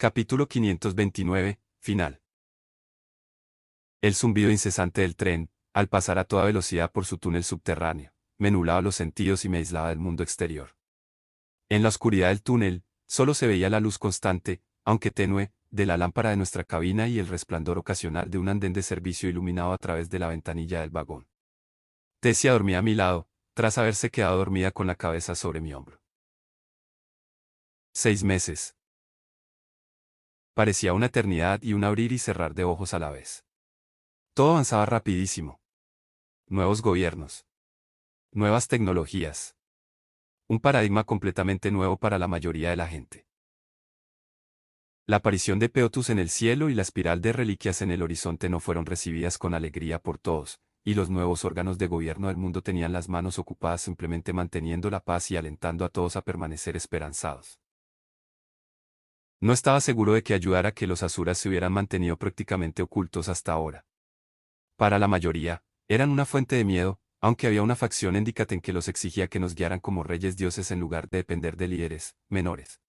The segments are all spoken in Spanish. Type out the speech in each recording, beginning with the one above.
Capítulo 529, final. El zumbido incesante del tren, al pasar a toda velocidad por su túnel subterráneo, me nublaba los sentidos y me aislaba del mundo exterior. En la oscuridad del túnel, solo se veía la luz constante, aunque tenue, de la lámpara de nuestra cabina y el resplandor ocasional de un andén de servicio iluminado a través de la ventanilla del vagón. Tessia dormía a mi lado, tras haberse quedado dormida con la cabeza sobre mi hombro. 6 meses. Parecía una eternidad y un abrir y cerrar de ojos a la vez. Todo avanzaba rapidísimo. Nuevos gobiernos. Nuevas tecnologías. Un paradigma completamente nuevo para la mayoría de la gente. La aparición de Peotus en el cielo y la espiral de reliquias en el horizonte no fueron recibidas con alegría por todos, y los nuevos órganos de gobierno del mundo tenían las manos ocupadas simplemente manteniendo la paz y alentando a todos a permanecer esperanzados. No estaba seguro de que ayudara a que los asuras se hubieran mantenido prácticamente ocultos hasta ahora. Para la mayoría, eran una fuente de miedo, aunque había una facción en Dicaten que los exigía que nos guiaran como reyes dioses en lugar de depender de líderes menores.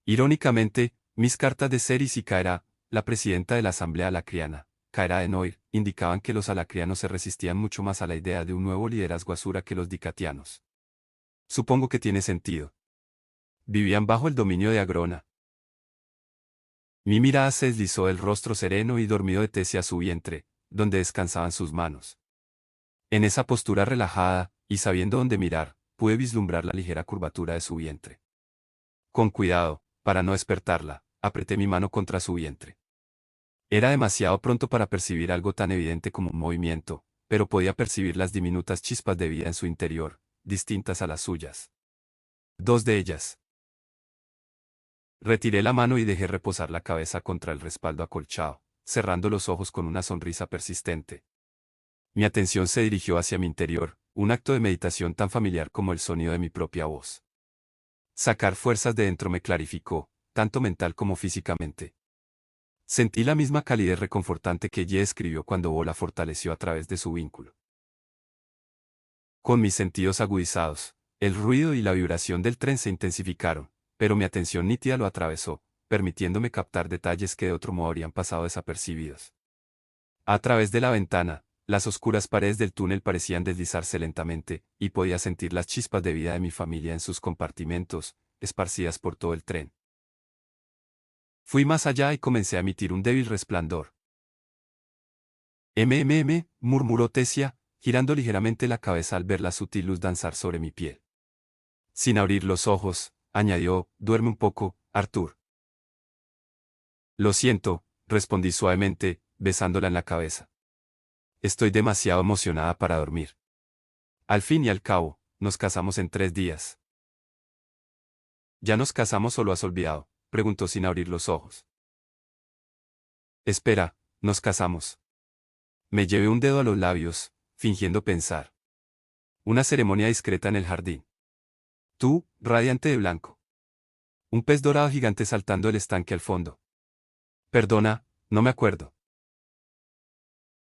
Irónicamente, mis cartas de Ceris y Caera, la presidenta de la Asamblea Alacriana, Caera de Noir, indicaban que los alacrianos se resistían mucho más a la idea de un nuevo liderazgo asura que los dicatianos. Supongo que tiene sentido. Vivían bajo el dominio de Agrona. Mi mirada se deslizó del rostro sereno y dormido de Tessia a su vientre, donde descansaban sus manos. En esa postura relajada, y sabiendo dónde mirar, pude vislumbrar la ligera curvatura de su vientre. Con cuidado, para no despertarla, apreté mi mano contra su vientre. Era demasiado pronto para percibir algo tan evidente como un movimiento, pero podía percibir las diminutas chispas de vida en su interior, distintas a las suyas. 2 de ellas. Retiré la mano y dejé reposar la cabeza contra el respaldo acolchado, cerrando los ojos con una sonrisa persistente. Mi atención se dirigió hacia mi interior, un acto de meditación tan familiar como el sonido de mi propia voz. Sacar fuerzas de dentro me clarificó, tanto mental como físicamente. Sentí la misma calidez reconfortante que ella escribió cuando Bola fortaleció a través de su vínculo. Con mis sentidos agudizados, el ruido y la vibración del tren se intensificaron, pero mi atención nítida lo atravesó, permitiéndome captar detalles que de otro modo habrían pasado desapercibidos. A través de la ventana, las oscuras paredes del túnel parecían deslizarse lentamente, y podía sentir las chispas de vida de mi familia en sus compartimentos, esparcidas por todo el tren. Fui más allá y comencé a emitir un débil resplandor. Murmuró Tessia, girando ligeramente la cabeza al ver la sutil luz danzar sobre mi piel. Sin abrir los ojos, añadió, duerme un poco, Arthur. Lo siento, respondí suavemente, besándola en la cabeza. Estoy demasiado emocionada para dormir. Al fin y al cabo, nos casamos en 3 días. ¿Ya nos casamos o lo has olvidado?, preguntó sin abrir los ojos. Espera, nos casamos. Me llevé un dedo a los labios, fingiendo pensar. Una ceremonia discreta en el jardín. Tú, radiante de blanco. Un pez dorado gigante saltando el estanque al fondo. Perdona, no me acuerdo.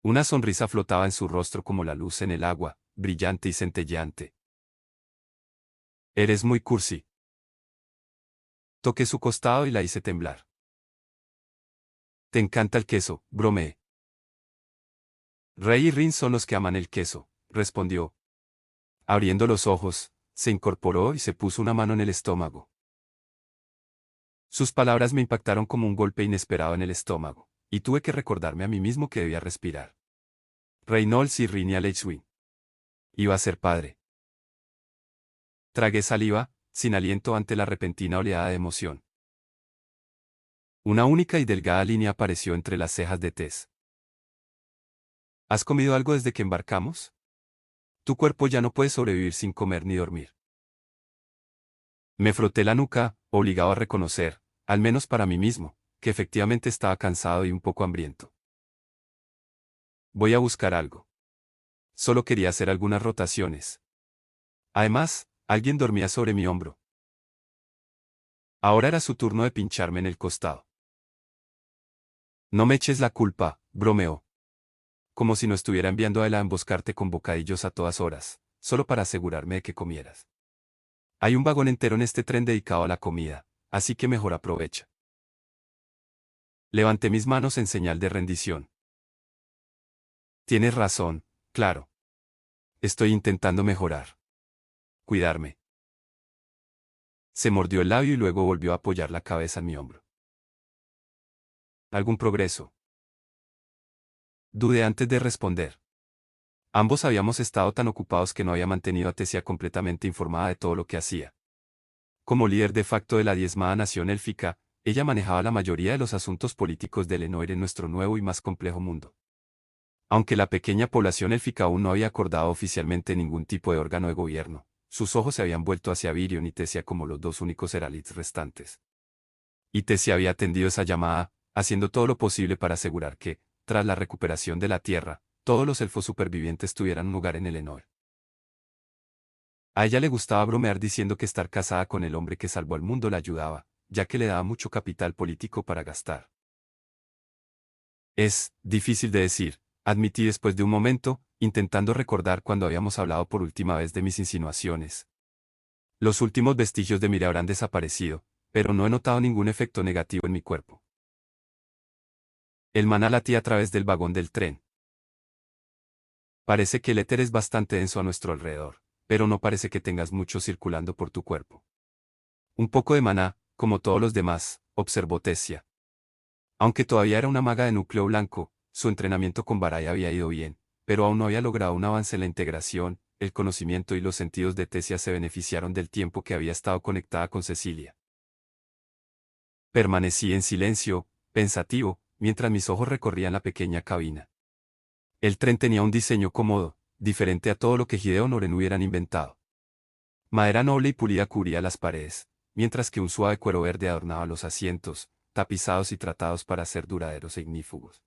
Una sonrisa flotaba en su rostro como la luz en el agua, brillante y centelleante. Eres muy cursi. Toqué su costado y la hice temblar. Te encanta el queso, bromeé. Rey y Rin son los que aman el queso, respondió. Abriendo los ojos, se incorporó y se puso una mano en el estómago. Sus palabras me impactaron como un golpe inesperado en el estómago, y tuve que recordarme a mí mismo que debía respirar. Reynolds y Rin y Alexwin. Iba a ser padre. Tragué saliva, sin aliento ante la repentina oleada de emoción. Una única y delgada línea apareció entre las cejas de Tess. ¿Has comido algo desde que embarcamos? Tu cuerpo ya no puede sobrevivir sin comer ni dormir. Me froté la nuca, obligado a reconocer, al menos para mí mismo, que efectivamente estaba cansado y un poco hambriento. Voy a buscar algo. Solo quería hacer algunas rotaciones. Además, alguien dormía sobre mi hombro. Ahora era su turno de pincharme en el costado. No me eches la culpa, bromeó. Como si no estuviera enviando a él a emboscarte con bocadillos a todas horas, solo para asegurarme de que comieras. Hay un vagón entero en este tren dedicado a la comida, así que mejor aprovecha. Levanté mis manos en señal de rendición. Tienes razón, claro. Estoy intentando mejorar. Cuidarme. Se mordió el labio y luego volvió a apoyar la cabeza en mi hombro. ¿Algún progreso? Dudé antes de responder. Ambos habíamos estado tan ocupados que no había mantenido a Tessia completamente informada de todo lo que hacía. Como líder de facto de la diezmada nación élfica, ella manejaba la mayoría de los asuntos políticos de Lenoir en nuestro nuevo y más complejo mundo. Aunque la pequeña población élfica aún no había acordado oficialmente ningún tipo de órgano de gobierno, sus ojos se habían vuelto hacia Virion y Tessia como los dos únicos Heralits restantes. Y Tessia había atendido esa llamada, haciendo todo lo posible para asegurar que, tras la recuperación de la Tierra, todos los elfos supervivientes tuvieran un lugar en Eleanor. A ella le gustaba bromear diciendo que estar casada con el hombre que salvó al mundo la ayudaba, ya que le daba mucho capital político para gastar. Es difícil de decir, admití después de un momento, intentando recordar cuando habíamos hablado por última vez de mis insinuaciones. Los últimos vestigios de Mira habrán desaparecido, pero no he notado ningún efecto negativo en mi cuerpo. El maná latía a través del vagón del tren. Parece que el éter es bastante denso a nuestro alrededor, pero no parece que tengas mucho circulando por tu cuerpo. Un poco de maná, como todos los demás, observó Tessia. Aunque todavía era una maga de núcleo blanco, su entrenamiento con Barai había ido bien, pero aún no había logrado un avance en la integración, el conocimiento y los sentidos de Tessia se beneficiaron del tiempo que había estado conectada con Cecilia. Permanecí en silencio, pensativo, mientras mis ojos recorrían la pequeña cabina. El tren tenía un diseño cómodo, diferente a todo lo que Gideon Oren hubieran inventado. Madera noble y pulida cubría las paredes, mientras que un suave cuero verde adornaba los asientos, tapizados y tratados para ser duraderos e ignífugos.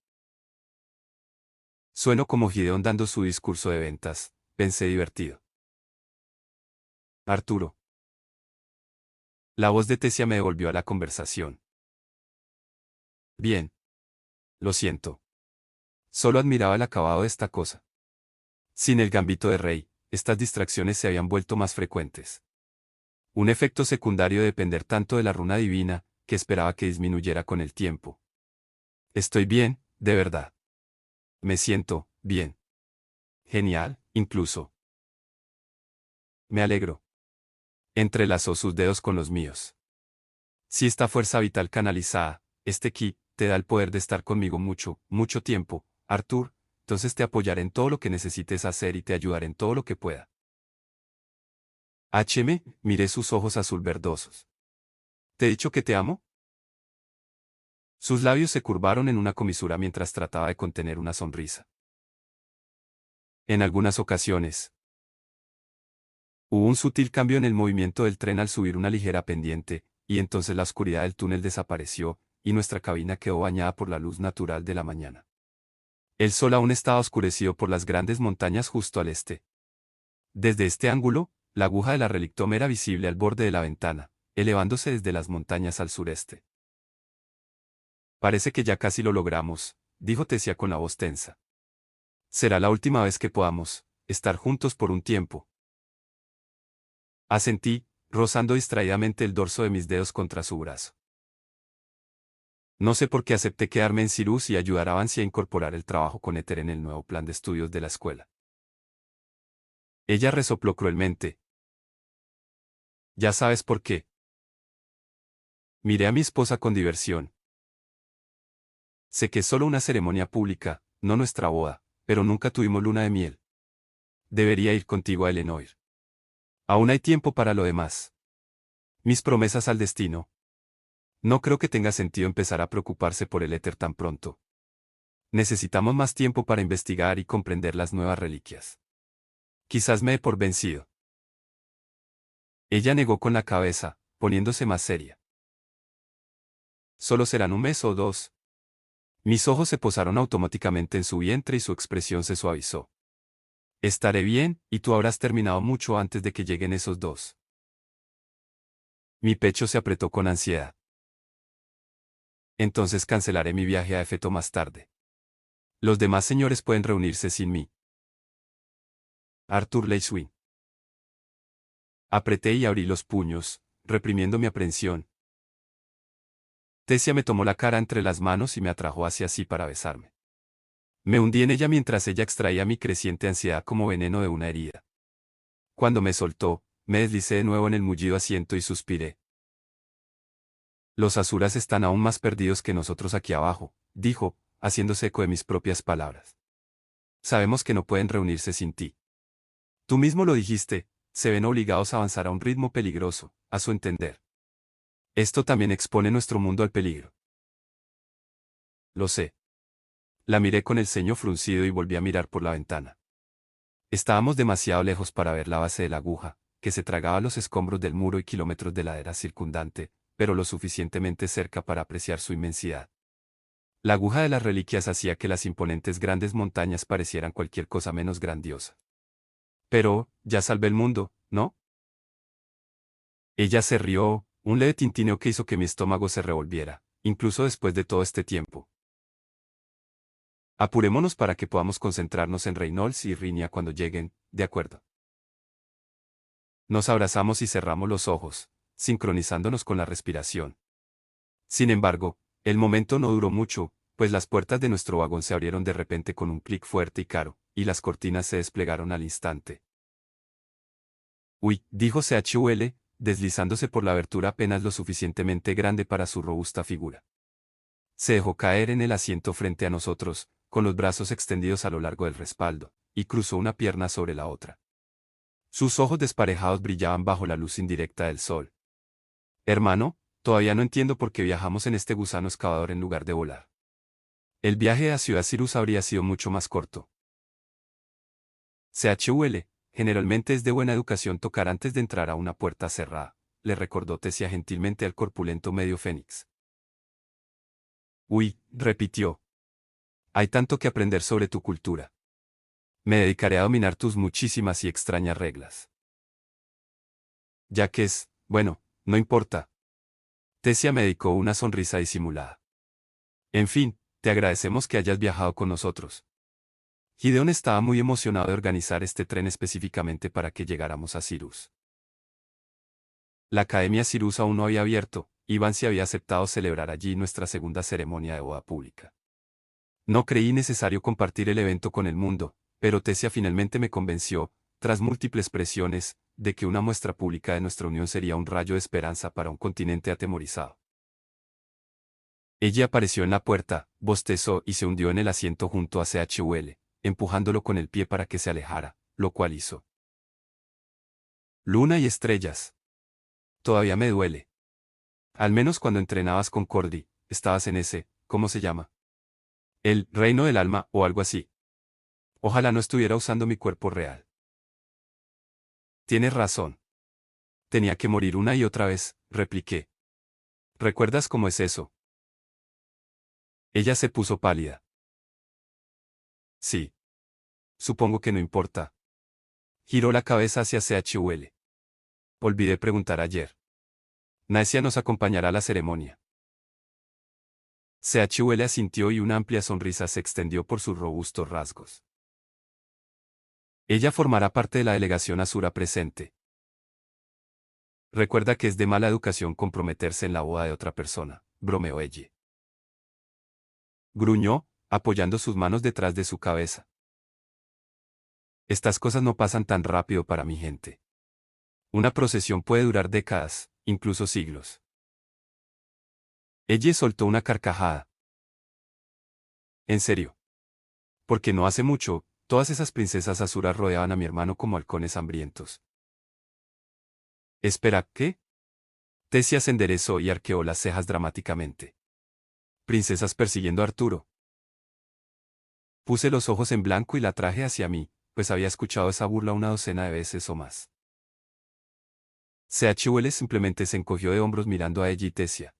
Sueno como Gideon dando su discurso de ventas, pensé divertido. Arturo. La voz de Tessia me devolvió a la conversación. Bien. Lo siento. Solo admiraba el acabado de esta cosa. Sin el gambito de rey, estas distracciones se habían vuelto más frecuentes. Un efecto secundario de depender tanto de la runa divina, que esperaba que disminuyera con el tiempo. Estoy bien, de verdad. Me siento bien. Genial, incluso. Me alegro. Entrelazó sus dedos con los míos. Si esta fuerza vital canalizada, este ki, te da el poder de estar conmigo mucho, mucho tiempo, Arthur, entonces te apoyaré en todo lo que necesites hacer y te ayudaré en todo lo que pueda. Miré sus ojos azul verdosos. ¿Te he dicho que te amo? Sus labios se curvaron en una comisura mientras trataba de contener una sonrisa. En algunas ocasiones. Hubo un sutil cambio en el movimiento del tren al subir una ligera pendiente, y entonces la oscuridad del túnel desapareció, y nuestra cabina quedó bañada por la luz natural de la mañana. El sol aún estaba oscurecido por las grandes montañas justo al este. Desde este ángulo, la aguja de la relictoma era visible al borde de la ventana, elevándose desde las montañas al sureste. Parece que ya casi lo logramos, dijo Tessia con la voz tensa. Será la última vez que podamos estar juntos por un tiempo. Asentí, rozando distraídamente el dorso de mis dedos contra su brazo. No sé por qué acepté quedarme en Cyrus y ayudar a Vancy a incorporar el trabajo con Éter en el nuevo plan de estudios de la escuela. Ella resopló cruelmente. Ya sabes por qué. Miré a mi esposa con diversión. Sé que es solo una ceremonia pública, no nuestra boda, pero nunca tuvimos luna de miel. Debería ir contigo a Eleanor. Aún hay tiempo para lo demás. Mis promesas al destino. No creo que tenga sentido empezar a preocuparse por el éter tan pronto. Necesitamos más tiempo para investigar y comprender las nuevas reliquias. Quizás me dé por vencido. Ella negó con la cabeza, poniéndose más seria. Solo serán un mes o dos. Mis ojos se posaron automáticamente en su vientre y su expresión se suavizó. Estaré bien, y tú habrás terminado mucho antes de que lleguen esos dos. Mi pecho se apretó con ansiedad. Entonces cancelaré mi viaje a Éfeto más tarde. Los demás señores pueden reunirse sin mí. Arthur Leiswin. Apreté y abrí los puños, reprimiendo mi aprensión. Tesia me tomó la cara entre las manos y me atrajo hacia sí para besarme. Me hundí en ella mientras ella extraía mi creciente ansiedad como veneno de una herida. Cuando me soltó, me deslicé de nuevo en el mullido asiento y suspiré. Los asuras están aún más perdidos que nosotros aquí abajo, dijo, haciéndose eco de mis propias palabras. Sabemos que no pueden reunirse sin ti. Tú mismo lo dijiste, se ven obligados a avanzar a un ritmo peligroso, a su entender. Esto también expone nuestro mundo al peligro. Lo sé. La miré con el ceño fruncido y volví a mirar por la ventana. Estábamos demasiado lejos para ver la base de la aguja, que se tragaba los escombros del muro y kilómetros de ladera circundante, pero lo suficientemente cerca para apreciar su inmensidad. La aguja de las reliquias hacía que las imponentes grandes montañas parecieran cualquier cosa menos grandiosa. Pero, ya salvé el mundo, ¿no? Ella se rió, un leve tintineo que hizo que mi estómago se revolviera, incluso después de todo este tiempo. Apurémonos para que podamos concentrarnos en Reynolds y Rinia cuando lleguen, de acuerdo. Nos abrazamos y cerramos los ojos, sincronizándonos con la respiración. Sin embargo, el momento no duró mucho, pues las puertas de nuestro vagón se abrieron de repente con un clic fuerte y caro, y las cortinas se desplegaron al instante. Uy, dijo CHUL, deslizándose por la abertura apenas lo suficientemente grande para su robusta figura. Se dejó caer en el asiento frente a nosotros, con los brazos extendidos a lo largo del respaldo, y cruzó una pierna sobre la otra. Sus ojos desparejados brillaban bajo la luz indirecta del sol. Hermano, todavía no entiendo por qué viajamos en este gusano excavador en lugar de volar. El viaje a Ciudad Cyrus habría sido mucho más corto. CHUL, generalmente es de buena educación tocar antes de entrar a una puerta cerrada, le recordó Tesia gentilmente al corpulento medio fénix. Uy, repitió. Hay tanto que aprender sobre tu cultura. Me dedicaré a dominar tus muchísimas y extrañas reglas. Ya que bueno, no importa. Tesia me dedicó una sonrisa disimulada. En fin, te agradecemos que hayas viajado con nosotros. Gideon estaba muy emocionado de organizar este tren específicamente para que llegáramos a Cyrus. La Academia Cyrus aún no había abierto, y Vance había aceptado celebrar allí nuestra segunda ceremonia de boda pública. No creí necesario compartir el evento con el mundo, pero Tesia finalmente me convenció, tras múltiples presiones, de que una muestra pública de nuestra unión sería un rayo de esperanza para un continente atemorizado. Ella apareció en la puerta, bostezó y se hundió en el asiento junto a CHUL, empujándolo con el pie para que se alejara, lo cual hizo. Luna y estrellas. Todavía me duele. Al menos cuando entrenabas con Cordy, estabas en ese, ¿cómo se llama? El reino del alma o algo así. Ojalá no estuviera usando mi cuerpo real. Tienes razón. Tenía que morir una y otra vez, repliqué. ¿Recuerdas cómo es eso? Ella se puso pálida. Sí. Supongo que no importa. Giró la cabeza hacia CHUL. Olvidé preguntar ayer. Naesia nos acompañará a la ceremonia. CHUL asintió y una amplia sonrisa se extendió por sus robustos rasgos. Ella formará parte de la delegación Asura presente. Recuerda que es de mala educación comprometerse en la boda de otra persona, bromeó ella. Gruñó, apoyando sus manos detrás de su cabeza. Estas cosas no pasan tan rápido para mi gente. Una procesión puede durar décadas, incluso siglos. Ella soltó una carcajada. En serio. Porque no hace mucho, todas esas princesas asuras rodeaban a mi hermano como halcones hambrientos. Espera, ¿qué? Tesia se enderezó y arqueó las cejas dramáticamente. Princesas persiguiendo a Arturo. Puse los ojos en blanco y la traje hacia mí, pues había escuchado esa burla una docena de veces o más. CHUL simplemente se encogió de hombros mirando a ella y Tesia.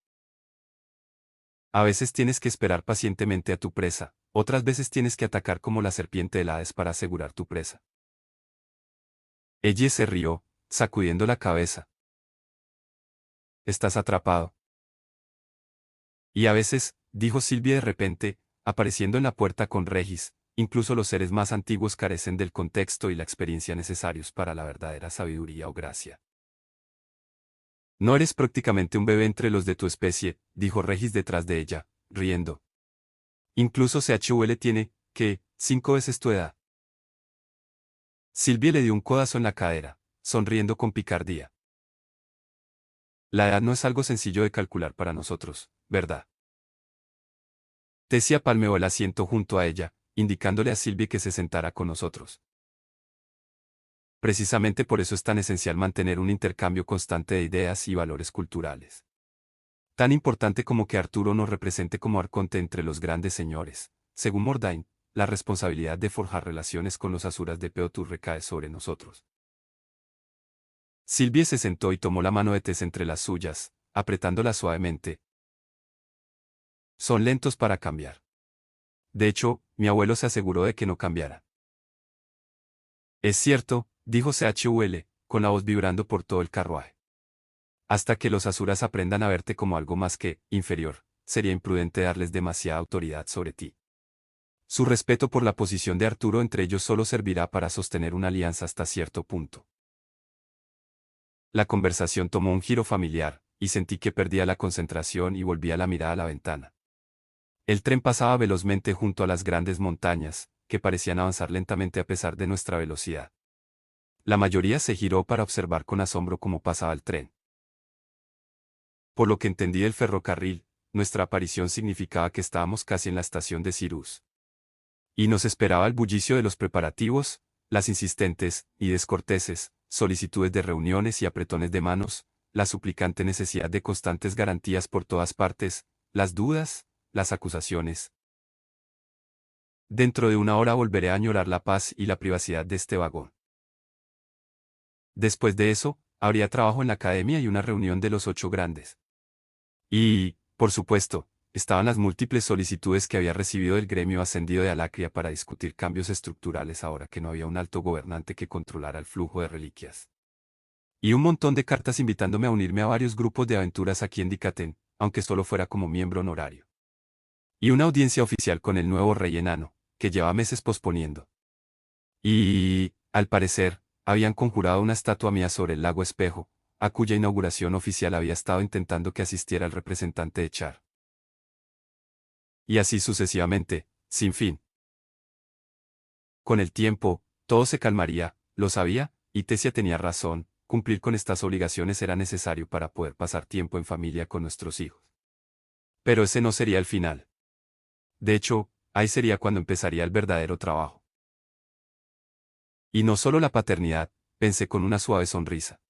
A veces tienes que esperar pacientemente a tu presa, otras veces tienes que atacar como la serpiente del Hades para asegurar tu presa. Ella se rió, sacudiendo la cabeza. Estás atrapado. Y a veces, dijo Silvia de repente, apareciendo en la puerta con Regis, incluso los seres más antiguos carecen del contexto y la experiencia necesarios para la verdadera sabiduría o gracia. No eres prácticamente un bebé entre los de tu especie, dijo Regis detrás de ella, riendo. Incluso CHUL tiene, ¿qué?, 5 veces tu edad. Sylvie le dio un codazo en la cadera, sonriendo con picardía. La edad no es algo sencillo de calcular para nosotros, ¿verdad? Tessia palmeó el asiento junto a ella, indicándole a Sylvie que se sentara con nosotros. Precisamente por eso es tan esencial mantener un intercambio constante de ideas y valores culturales. Tan importante como que Arturo nos represente como arconte entre los grandes señores. Según Mordain, la responsabilidad de forjar relaciones con los asuras de Peotur recae sobre nosotros. Sylvie se sentó y tomó la mano de Tess entre las suyas, apretándola suavemente. Son lentos para cambiar. De hecho, mi abuelo se aseguró de que no cambiara. Es cierto, dijo CHUL, con la voz vibrando por todo el carruaje. Hasta que los asuras aprendan a verte como algo más que inferior, sería imprudente darles demasiada autoridad sobre ti. Su respeto por la posición de Arturo entre ellos solo servirá para sostener una alianza hasta cierto punto. La conversación tomó un giro familiar, y sentí que perdía la concentración y volvía la mirada a la ventana. El tren pasaba velozmente junto a las grandes montañas, que parecían avanzar lentamente a pesar de nuestra velocidad. La mayoría se giró para observar con asombro cómo pasaba el tren. Por lo que entendí del ferrocarril, nuestra aparición significaba que estábamos casi en la estación de Cirrus. Y nos esperaba el bullicio de los preparativos, las insistentes y descorteses solicitudes de reuniones y apretones de manos, la suplicante necesidad de constantes garantías por todas partes, las dudas, las acusaciones. Dentro de una hora volveré a añorar la paz y la privacidad de este vagón. Después de eso, habría trabajo en la academia y una reunión de los 8 grandes. Y, por supuesto, estaban las múltiples solicitudes que había recibido del gremio ascendido de Alacria para discutir cambios estructurales ahora que no había un alto gobernante que controlara el flujo de reliquias. Y un montón de cartas invitándome a unirme a varios grupos de aventuras aquí en Dicaten, aunque solo fuera como miembro honorario. Y una audiencia oficial con el nuevo rey enano, que lleva meses posponiendo. Y, al parecer, habían conjurado una estatua mía sobre el lago Espejo, a cuya inauguración oficial había estado intentando que asistiera el representante de Char. Y así sucesivamente, sin fin. Con el tiempo, todo se calmaría, lo sabía, y Tessia tenía razón, cumplir con estas obligaciones era necesario para poder pasar tiempo en familia con nuestros hijos. Pero ese no sería el final. De hecho, ahí sería cuando empezaría el verdadero trabajo. Y no solo la paternidad, pensé con una suave sonrisa.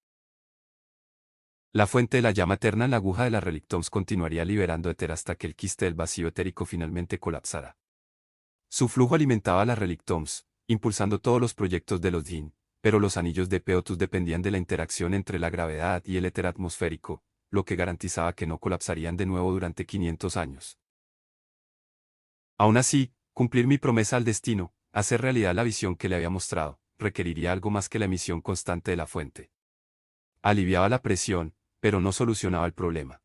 La fuente de la llama eterna en la aguja de la Relictoms continuaría liberando éter hasta que el quiste del vacío etérico finalmente colapsara. Su flujo alimentaba la Relictoms, impulsando todos los proyectos de los Din, pero los anillos de Peotus dependían de la interacción entre la gravedad y el éter atmosférico, lo que garantizaba que no colapsarían de nuevo durante 500 años. Aún así, cumplir mi promesa al destino, hacer realidad la visión que le había mostrado, requeriría algo más que la emisión constante de la fuente. Aliviaba la presión, pero no solucionaba el problema.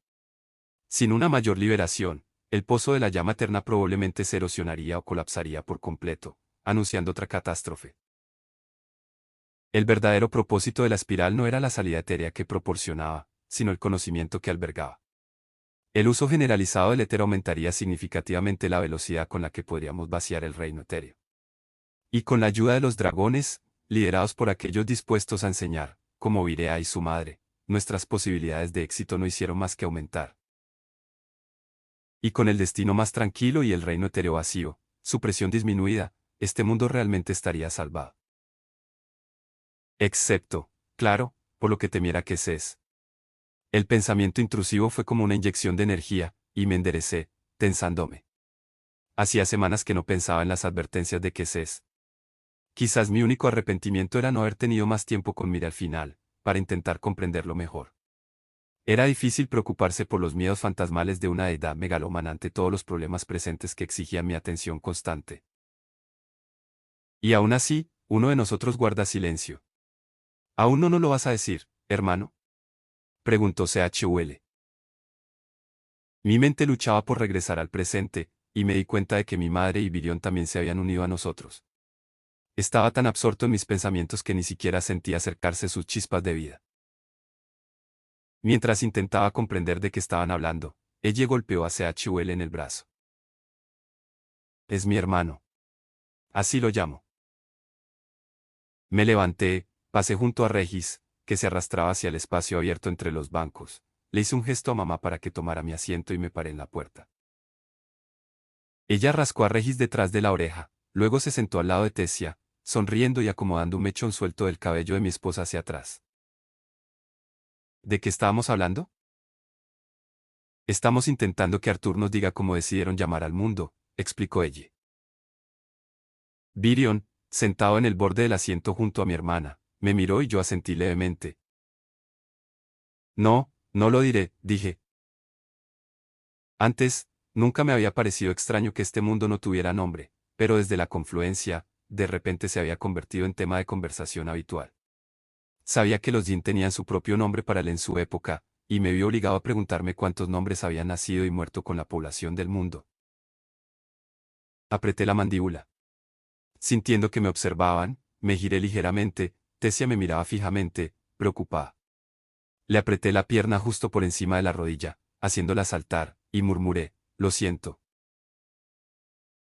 Sin una mayor liberación, el pozo de la llama eterna probablemente se erosionaría o colapsaría por completo, anunciando otra catástrofe. El verdadero propósito de la espiral no era la salida etérea que proporcionaba, sino el conocimiento que albergaba. El uso generalizado del éter aumentaría significativamente la velocidad con la que podríamos vaciar el reino etéreo. Y con la ayuda de los dragones, liderados por aquellos dispuestos a enseñar, como Virea y su madre, nuestras posibilidades de éxito no hicieron más que aumentar. Y con el destino más tranquilo y el reino etéreo vacío, su presión disminuida, este mundo realmente estaría salvado. Excepto, claro, por lo que temiera que Cés. El pensamiento intrusivo fue como una inyección de energía, y me enderecé, tensándome. Hacía semanas que no pensaba en las advertencias de Cés. Quizás mi único arrepentimiento era no haber tenido más tiempo con Mira al final, para intentar comprenderlo mejor. Era difícil preocuparse por los miedos fantasmales de una deidad megalómana ante todos los problemas presentes que exigían mi atención constante. Y aún así, uno de nosotros guarda silencio. ¿Aún no nos lo vas a decir, hermano?, preguntó CHUL. Mi mente luchaba por regresar al presente, y me di cuenta de que mi madre y Virión también se habían unido a nosotros. Estaba tan absorto en mis pensamientos que ni siquiera sentía acercarse sus chispas de vida. Mientras intentaba comprender de qué estaban hablando, ella golpeó a CHUL en el brazo. Es mi hermano. Así lo llamo. Me levanté, pasé junto a Regis, que se arrastraba hacia el espacio abierto entre los bancos. Le hice un gesto a mamá para que tomara mi asiento y me paré en la puerta. Ella rascó a Regis detrás de la oreja, luego se sentó al lado de Tessia, sonriendo y acomodando un mechón suelto del cabello de mi esposa hacia atrás. ¿De qué estábamos hablando? Estamos intentando que Arthur nos diga cómo decidieron llamar al mundo, explicó ella. Virion, sentado en el borde del asiento junto a mi hermana, me miró y yo asentí levemente. No, no lo diré, dije. Antes, nunca me había parecido extraño que este mundo no tuviera nombre, pero desde la confluencia, de repente se había convertido en tema de conversación habitual. Sabía que los Yin tenían su propio nombre para él en su época, y me vi obligado a preguntarme cuántos nombres habían nacido y muerto con la población del mundo. Apreté la mandíbula. Sintiendo que me observaban, me giré ligeramente. Tessia me miraba fijamente, preocupada. Le apreté la pierna justo por encima de la rodilla, haciéndola saltar, y murmuré, lo siento.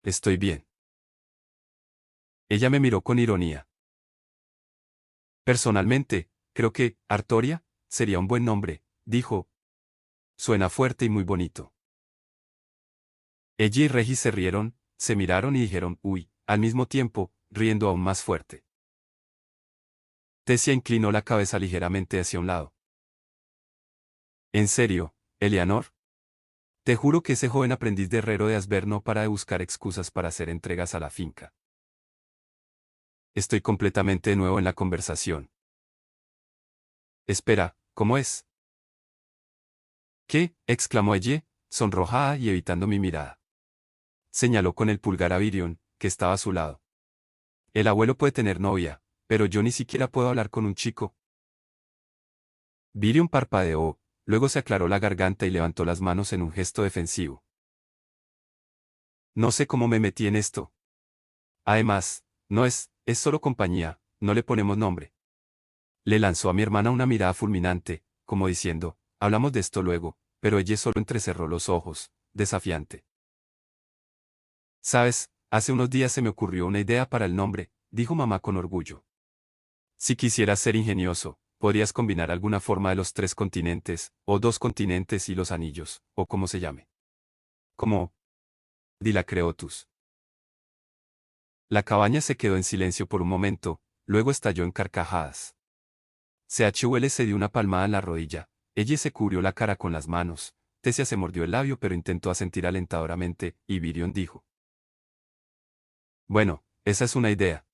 Estoy bien. Ella me miró con ironía. Personalmente, creo que, Artoria, sería un buen nombre, dijo. Suena fuerte y muy bonito. Ella y Regis se rieron, se miraron y dijeron, uy, al mismo tiempo, riendo aún más fuerte. Tessia inclinó la cabeza ligeramente hacia un lado. ¿En serio, Eleanor? Te juro que ese joven aprendiz de herrero de Asber no para de buscar excusas para hacer entregas a la finca. Estoy completamente de nuevo en la conversación. Espera, ¿cómo es? ¿Qué? Exclamó ella, sonrojada y evitando mi mirada. Señaló con el pulgar a Virion, que estaba a su lado. El abuelo puede tener novia, pero yo ni siquiera puedo hablar con un chico. Virion parpadeó, luego se aclaró la garganta y levantó las manos en un gesto defensivo. No sé cómo me metí en esto. Además, no es solo compañía, no le ponemos nombre. Le lanzó a mi hermana una mirada fulminante, como diciendo, hablamos de esto luego, pero ella solo entrecerró los ojos, desafiante. ¿Sabes? Hace unos días se me ocurrió una idea para el nombre, dijo mamá con orgullo. Si quisieras ser ingenioso, podrías combinar alguna forma de los 3 continentes, o 2 continentes y los anillos, o como se llame. Como Dilacreotus. La cabaña se quedó en silencio por un momento, luego estalló en carcajadas. CHUL se dio una palmada en la rodilla, ella se cubrió la cara con las manos, Tessia se mordió el labio pero intentó asentir alentadoramente, y Virion dijo. Bueno, esa es una idea.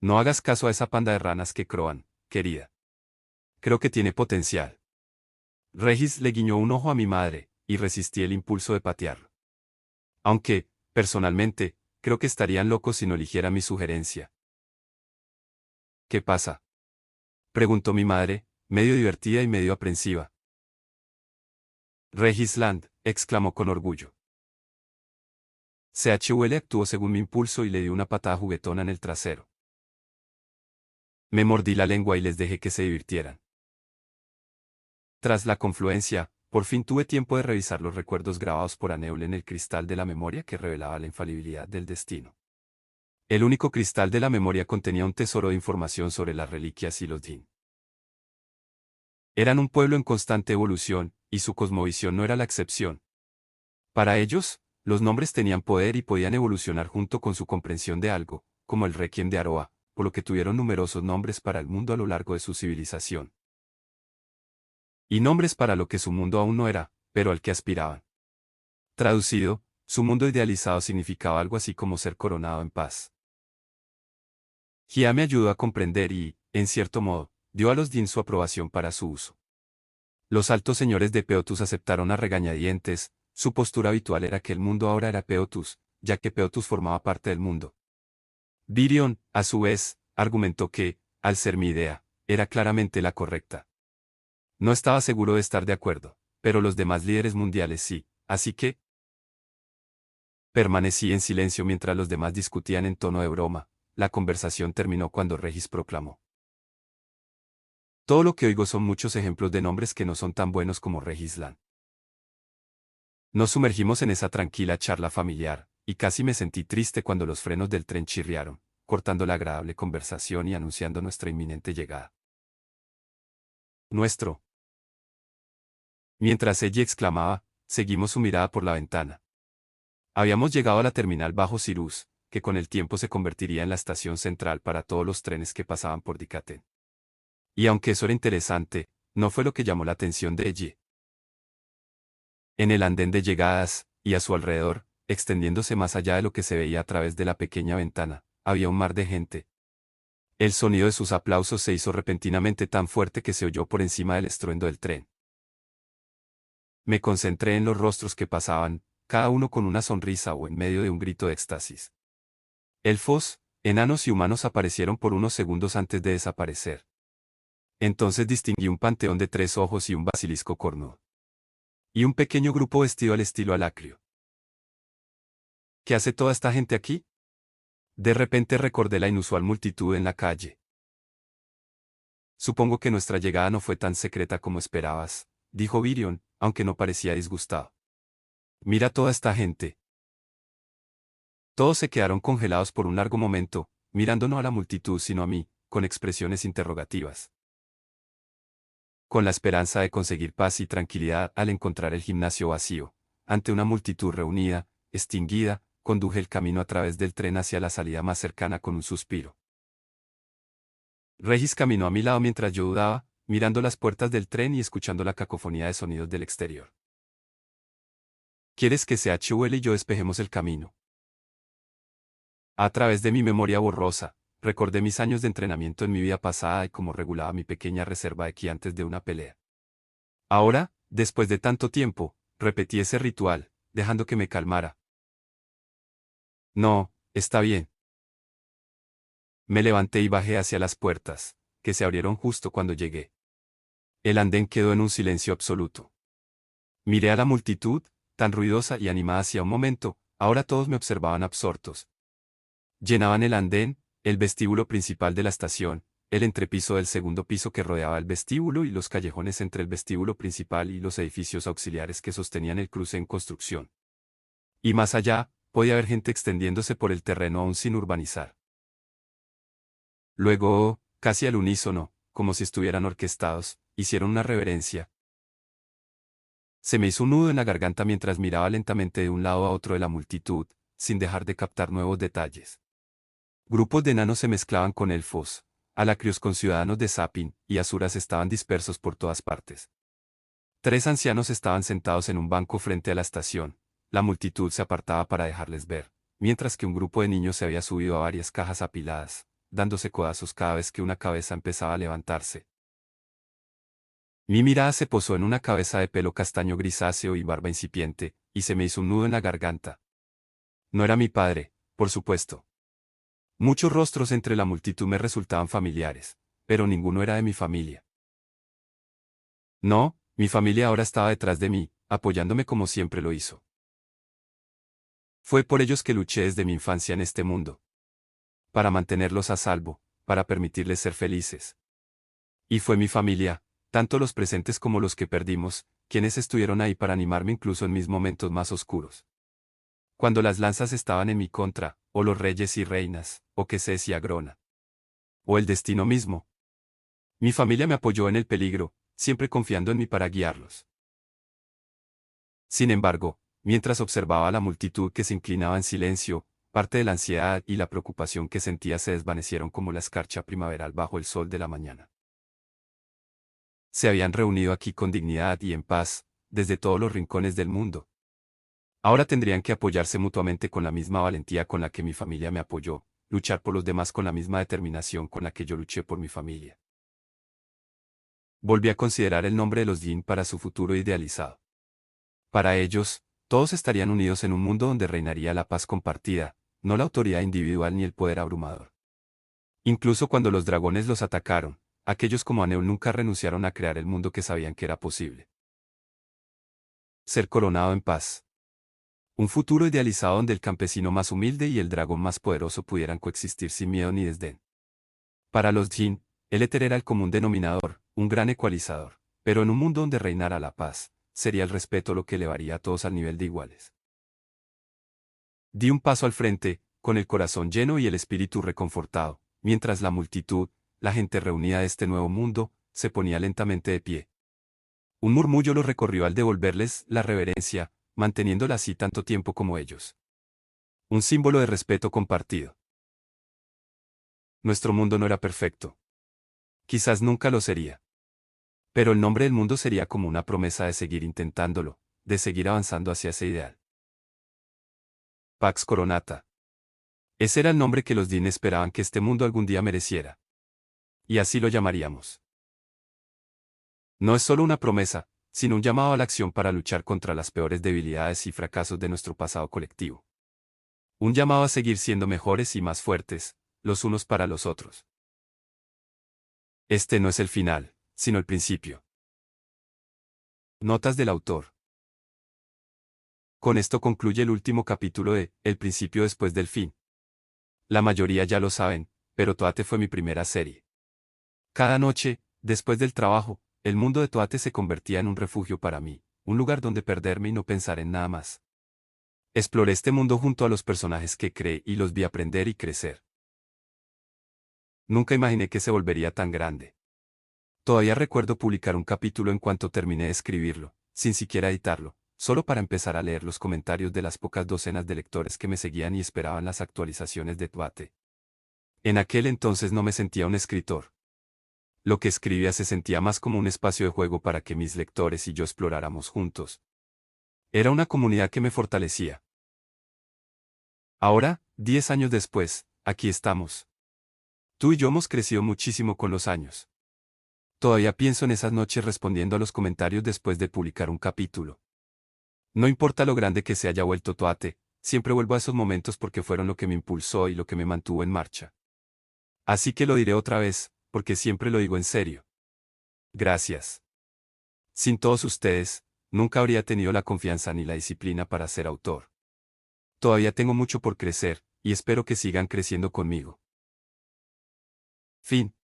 No hagas caso a esa panda de ranas que croan, querida. Creo que tiene potencial. Regis le guiñó un ojo a mi madre, y resistí el impulso de patearlo. Aunque, personalmente, creo que estarían locos si no eligiera mi sugerencia. ¿Qué pasa? Preguntó mi madre, medio divertida y medio aprensiva. Regisland, exclamó con orgullo. CHUL actuó según mi impulso y le dio una patada juguetona en el trasero. Me mordí la lengua y les dejé que se divirtieran. Tras la confluencia, por fin tuve tiempo de revisar los recuerdos grabados por Aneul en el cristal de la memoria que revelaba la infalibilidad del destino. El único cristal de la memoria contenía un tesoro de información sobre las reliquias y los Din. Eran un pueblo en constante evolución, y su cosmovisión no era la excepción. Para ellos, los nombres tenían poder y podían evolucionar junto con su comprensión de algo, como el Requiem de Aroa, por lo que tuvieron numerosos nombres para el mundo a lo largo de su civilización. Y nombres para lo que su mundo aún no era, pero al que aspiraban. Traducido, su mundo idealizado significaba algo así como ser coronado en paz. Gia me ayudó a comprender y, en cierto modo, dio a los Din su aprobación para su uso. Los altos señores de Peotus aceptaron a regañadientes, su postura habitual era que el mundo ahora era Peotus, ya que Peotus formaba parte del mundo. Virion, a su vez, argumentó que, al ser mi idea, era claramente la correcta. No estaba seguro de estar de acuerdo, pero los demás líderes mundiales sí, así que permanecí en silencio mientras los demás discutían en tono de broma. La conversación terminó cuando Regis proclamó. Todo lo que oigo son muchos ejemplos de nombres que no son tan buenos como Regislan. Nos sumergimos en esa tranquila charla familiar, y casi me sentí triste cuando los frenos del tren chirriaron, cortando la agradable conversación y anunciando nuestra inminente llegada. Nuestro. Mientras ella exclamaba, seguimos su mirada por la ventana. Habíamos llegado a la terminal Bajo Cirrus, que con el tiempo se convertiría en la estación central para todos los trenes que pasaban por Dicaten. Y aunque eso era interesante, no fue lo que llamó la atención de ella. En el andén de llegadas, y a su alrededor, extendiéndose más allá de lo que se veía a través de la pequeña ventana, había un mar de gente. El sonido de sus aplausos se hizo repentinamente tan fuerte que se oyó por encima del estruendo del tren. Me concentré en los rostros que pasaban, cada uno con una sonrisa o en medio de un grito de éxtasis. Elfos, enanos y humanos aparecieron por unos segundos antes de desaparecer. Entonces distinguí un panteón de 3 ojos y un basilisco cornudo. Y un pequeño grupo vestido al estilo Alacrio. ¿Qué hace toda esta gente aquí? De repente recordé la inusual multitud en la calle. Supongo que nuestra llegada no fue tan secreta como esperabas, dijo Virion, aunque no parecía disgustado. Mira toda esta gente. Todos se quedaron congelados por un largo momento, mirando no a la multitud sino a mí, con expresiones interrogativas. Con la esperanza de conseguir paz y tranquilidad al encontrar el gimnasio vacío, ante una multitud reunida, extinguida, conduje el camino a través del tren hacia la salida más cercana con un suspiro. Regis caminó a mi lado mientras yo dudaba, mirando las puertas del tren y escuchando la cacofonía de sonidos del exterior. ¿Quieres que sea Chuel y yo despejemos el camino? A través de mi memoria borrosa, recordé mis años de entrenamiento en mi vida pasada y cómo regulaba mi pequeña reserva de ki antes de una pelea. Ahora, después de tanto tiempo, repetí ese ritual, dejando que me calmara. No, está bien. Me levanté y bajé hacia las puertas, que se abrieron justo cuando llegué. El andén quedó en un silencio absoluto. Miré a la multitud, tan ruidosa y animada hacía un momento, ahora todos me observaban absortos. Llenaban el andén, el vestíbulo principal de la estación, el entrepiso del segundo piso que rodeaba el vestíbulo y los callejones entre el vestíbulo principal y los edificios auxiliares que sostenían el cruce en construcción. Y más allá, podía haber gente extendiéndose por el terreno aún sin urbanizar. Luego, casi al unísono, como si estuvieran orquestados, hicieron una reverencia. Se me hizo un nudo en la garganta mientras miraba lentamente de un lado a otro de la multitud, sin dejar de captar nuevos detalles. Grupos de enanos se mezclaban con elfos, alacrios con ciudadanos de Sapin, y asuras estaban dispersos por todas partes. 3 ancianos estaban sentados en un banco frente a la estación, la multitud se apartaba para dejarles ver, mientras que un grupo de niños se había subido a varias cajas apiladas, dándose codazos cada vez que una cabeza empezaba a levantarse. Mi mirada se posó en una cabeza de pelo castaño grisáceo y barba incipiente, y se me hizo un nudo en la garganta. No era mi padre, por supuesto. Muchos rostros entre la multitud me resultaban familiares, pero ninguno era de mi familia. No, mi familia ahora estaba detrás de mí, apoyándome como siempre lo hizo. Fue por ellos que luché desde mi infancia en este mundo. Para mantenerlos a salvo, para permitirles ser felices. Y fue mi familia, tanto los presentes como los que perdimos, quienes estuvieron ahí para animarme incluso en mis momentos más oscuros. Cuando las lanzas estaban en mi contra, o los reyes y reinas, o que se decía Grona. O el destino mismo. Mi familia me apoyó en el peligro, siempre confiando en mí para guiarlos. Sin embargo, mientras observaba a la multitud que se inclinaba en silencio, parte de la ansiedad y la preocupación que sentía se desvanecieron como la escarcha primaveral bajo el sol de la mañana. Se habían reunido aquí con dignidad y en paz, desde todos los rincones del mundo. Ahora tendrían que apoyarse mutuamente con la misma valentía con la que mi familia me apoyó, luchar por los demás con la misma determinación con la que yo luché por mi familia. Volví a considerar el nombre de los Jin para su futuro idealizado. Para ellos, todos estarían unidos en un mundo donde reinaría la paz compartida, no la autoridad individual ni el poder abrumador. Incluso cuando los dragones los atacaron, aquellos como Aneu nunca renunciaron a crear el mundo que sabían que era posible. Ser coronado en paz. Un futuro idealizado donde el campesino más humilde y el dragón más poderoso pudieran coexistir sin miedo ni desdén. Para los Jin, el éter era el común denominador, un gran ecualizador, pero en un mundo donde reinara la paz, sería el respeto lo que elevaría a todos al nivel de iguales. Di un paso al frente, con el corazón lleno y el espíritu reconfortado, mientras la multitud, la gente reunida de este nuevo mundo, se ponía lentamente de pie. Un murmullo los recorrió al devolverles la reverencia, manteniéndola así tanto tiempo como ellos. Un símbolo de respeto compartido. Nuestro mundo no era perfecto. Quizás nunca lo sería. Pero el nombre del mundo sería como una promesa de seguir intentándolo, de seguir avanzando hacia ese ideal. Pax Coronata. Ese era el nombre que los Dean esperaban que este mundo algún día mereciera. Y así lo llamaríamos. No es solo una promesa, sino un llamado a la acción para luchar contra las peores debilidades y fracasos de nuestro pasado colectivo. Un llamado a seguir siendo mejores y más fuertes, los unos para los otros. Este no es el final, sino el principio. Notas del autor. Con esto concluye el último capítulo de El principio después del fin. La mayoría ya lo saben, pero Toate fue mi primera serie. Cada noche, después del trabajo, el mundo de Toate se convertía en un refugio para mí, un lugar donde perderme y no pensar en nada más. Exploré este mundo junto a los personajes que creé y los vi aprender y crecer. Nunca imaginé que se volvería tan grande. Todavía recuerdo publicar un capítulo en cuanto terminé de escribirlo, sin siquiera editarlo, solo para empezar a leer los comentarios de las pocas docenas de lectores que me seguían y esperaban las actualizaciones de Toate. En aquel entonces no me sentía un escritor. Lo que escribía se sentía más como un espacio de juego para que mis lectores y yo exploráramos juntos. Era una comunidad que me fortalecía. Ahora, 10 años después, aquí estamos. Tú y yo hemos crecido muchísimo con los años. Todavía pienso en esas noches respondiendo a los comentarios después de publicar un capítulo. No importa lo grande que se haya vuelto Toate, siempre vuelvo a esos momentos porque fueron lo que me impulsó y lo que me mantuvo en marcha. Así que lo diré otra vez, porque siempre lo digo en serio. Gracias. Sin todos ustedes, nunca habría tenido la confianza ni la disciplina para ser autor. Todavía tengo mucho por crecer, y espero que sigan creciendo conmigo. Fin.